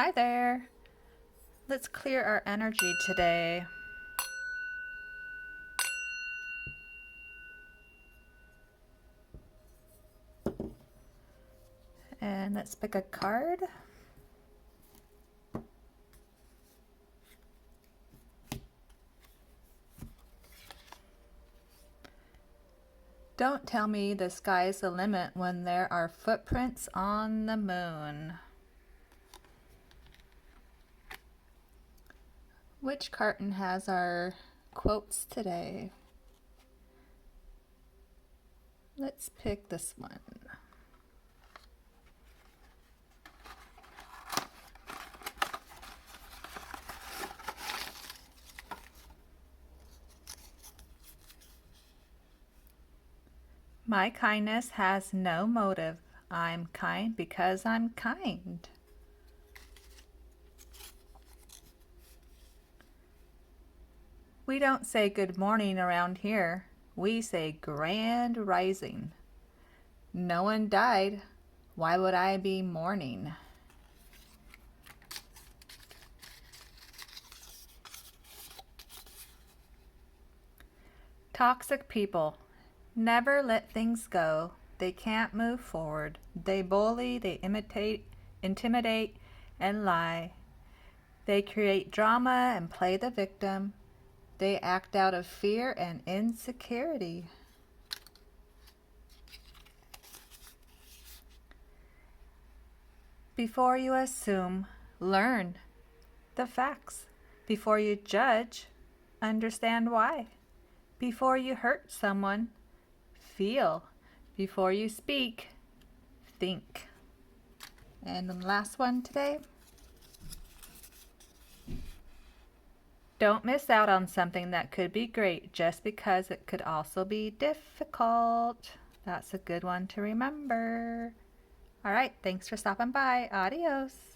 Hi there. Let's clear our energy today. And let's pick a card. Don't tell me the sky's the limit when there are footprints on the moon. Which carton has our quotes today? Let's pick this one. My kindness has no motive. I'm kind because I'm kind. We don't say good morning around here. We say grand rising. No one died. Why would I be mourning? Toxic people. Never let things go. They can't move forward. They bully, they intimidate, and lie. They create drama and play the victim. They act out of fear and insecurity. Before you assume, learn the facts. Before you judge, understand why. Before you hurt someone, feel. Before you speak, think. And the last one today. Don't miss out on something that could be great just because it could also be difficult. That's a good one to remember. All right, thanks for stopping by. Adios.